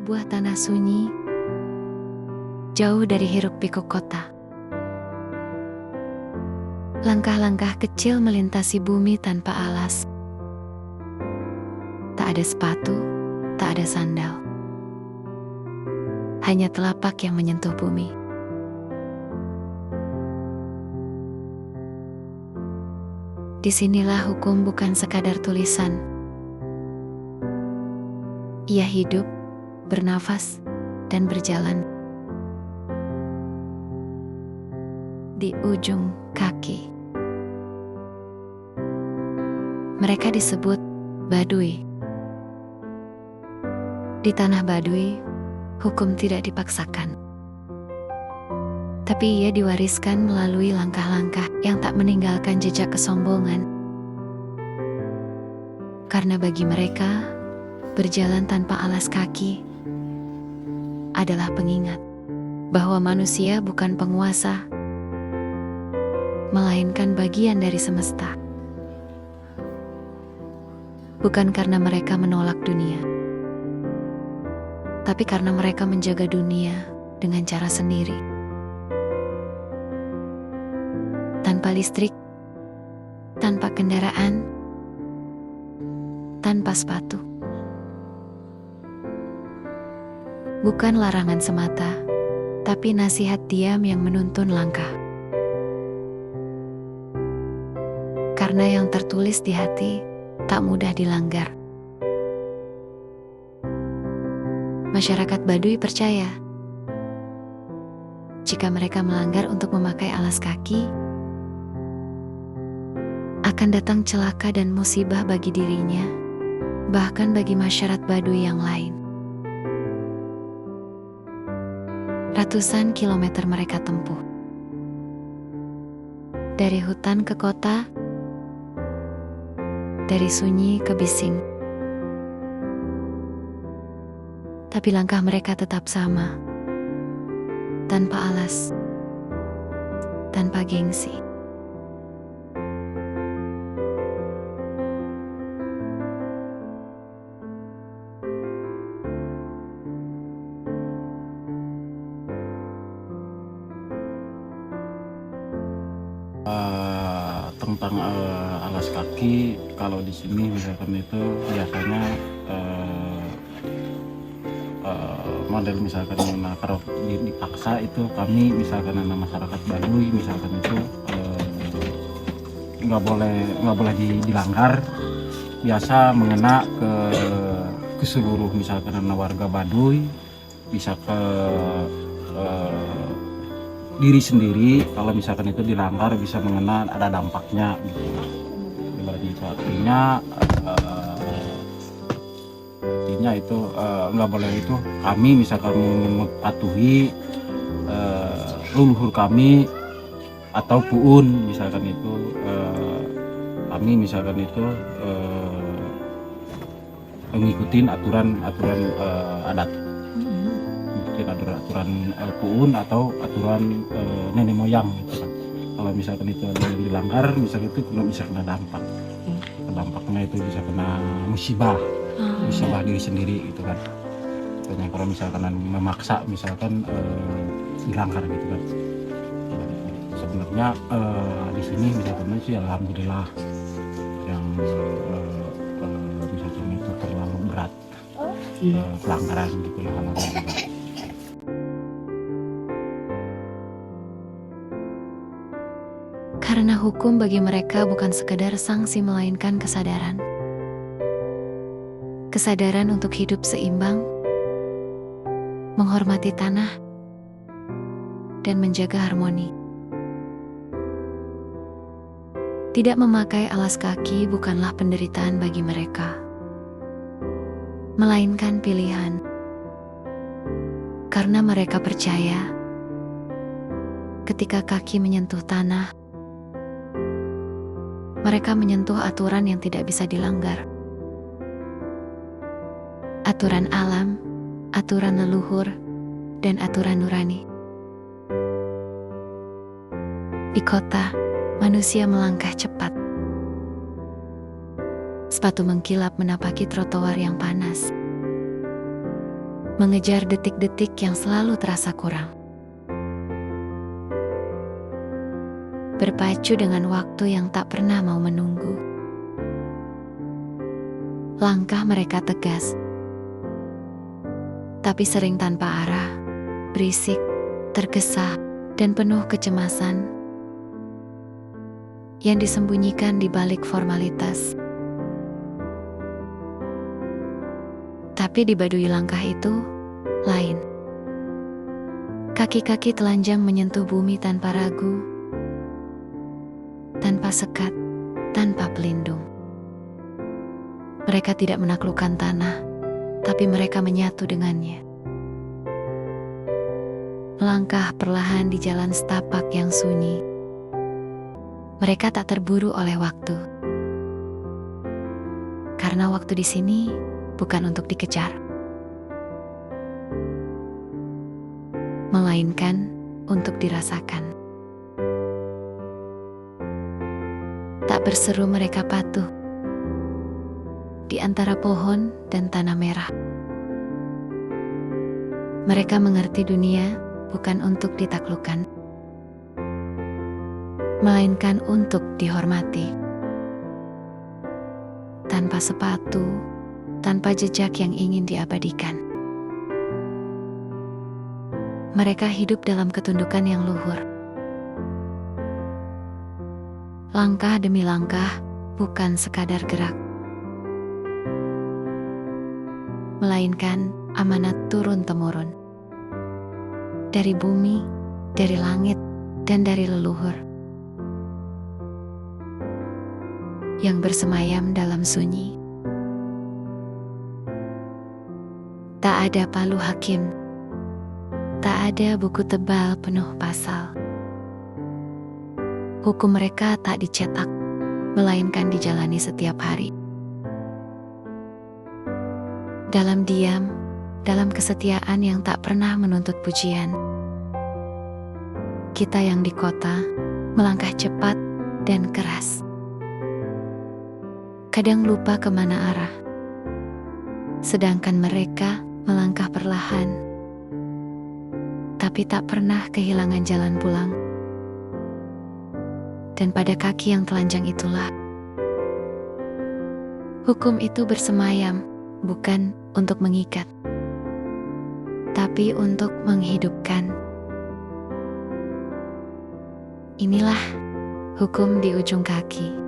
sebuah tanah sunyi, jauh dari hiruk-pikuk kota. Langkah-langkah kecil melintasi bumi tanpa alas. Tak ada sepatu, tak ada sandal. Hanya telapak yang menyentuh bumi. Disinilah hukum bukan sekadar tulisan. Ia hidup, bernafas, dan berjalan. Di ujung kaki. Mereka disebut Baduy. Di tanah Baduy, hukum tidak dipaksakan. Tapi ia diwariskan melalui langkah-langkah yang tak meninggalkan jejak kesombongan. Karena bagi mereka, berjalan tanpa alas kaki adalah pengingat bahwa manusia bukan penguasa, melainkan bagian dari semesta. Bukan karena mereka menolak dunia, tapi karena mereka menjaga dunia dengan cara sendiri. Tanpa listrik, tanpa kendaraan, tanpa sepatu. Bukan larangan semata, tapi nasihat diam yang menuntun langkah. Karena yang tertulis di hati tak mudah dilanggar. Masyarakat Baduy percaya, jika mereka melanggar untuk memakai alas kaki, akan datang celaka dan musibah bagi dirinya, bahkan bagi masyarakat Baduy yang lain. Ratusan kilometer mereka tempuh. Dari hutan ke kota, dari sunyi ke bising. Tapi langkah mereka tetap sama. Tanpa alas, tanpa gengsi. Tentang alas kaki, kalau di sini misalkan itu biasanya model misalkan kalau dipaksa itu kami misalkan anak masyarakat Baduy misalkan itu nggak boleh dilanggar, biasa mengena ke seluruh misalkan anak warga Baduy, bisa ke diri sendiri. Kalau misalkan itu dilanggar bisa mengena, ada dampaknya gitu. Berarti artinya itu nggak boleh itu kami misalkan mematuhi leluhur kami atau puun misalkan itu kami misalkan itu mengikuti aturan adat, aturan puun atau aturan nenek moyang gitu kan. Kalau misalkan itu ada yang dilanggar, misalkan itu bisa kena dampak. Dampaknya itu bisa kena musibah diri sendiri gitu kan. Contohnya kalau misalkan memaksa misalkan dilanggar gitu kan. Sebenarnya di sini misalkan sih alhamdulillah yang misalkan itu terlalu berat pelanggaran gitu lah, alhamdulillah. Karena hukum bagi mereka bukan sekedar sanksi melainkan kesadaran. Kesadaran untuk hidup seimbang, menghormati tanah, dan menjaga harmoni. Tidak memakai alas kaki bukanlah penderitaan bagi mereka, melainkan pilihan. Karena mereka percaya, ketika kaki menyentuh tanah, mereka menyentuh aturan yang tidak bisa dilanggar. Aturan alam, aturan leluhur, dan aturan nurani. Di kota, manusia melangkah cepat. Sepatu mengkilap menapaki trotoar yang panas. mengejar detik-detik yang selalu terasa kurang. Berpacu dengan waktu yang tak pernah mau menunggu. Langkah mereka tegas, tapi sering tanpa arah, berisik, tergesa, dan penuh kecemasan yang disembunyikan di balik formalitas. Tapi di Baduy langkah itu lain. Kaki-kaki telanjang menyentuh bumi tanpa ragu, tanpa sekat, tanpa pelindung. Mereka tidak menaklukkan tanah, tapi mereka menyatu dengannya. Melangkah perlahan di jalan setapak yang sunyi. Mereka tak terburu oleh waktu. Karena waktu di sini bukan untuk dikejar, melainkan untuk dirasakan. Tak berseru mereka patuh di antara pohon dan tanah merah. Mereka mengerti dunia bukan untuk ditaklukkan, melainkan untuk dihormati. Tanpa sepatu, tanpa jejak yang ingin diabadikan. Mereka hidup dalam ketundukan yang luhur. Langkah demi langkah, bukan sekadar gerak, melainkan amanat turun-temurun. Dari bumi, dari langit, dan dari leluhur. Yang bersemayam dalam sunyi. Tak ada palu hakim, tak ada buku tebal penuh pasal. Hukum mereka tak dicetak, melainkan dijalani setiap hari. Dalam diam, dalam kesetiaan yang tak pernah menuntut pujian. Kita yang di kota, melangkah cepat dan keras. Kadang lupa kemana arah. Sedangkan mereka melangkah perlahan, tapi tak pernah kehilangan jalan pulang. Dan pada kaki yang telanjang itulah hukum itu bersemayam, bukan untuk mengikat, tapi untuk menghidupkan. Inilah hukum di ujung kaki.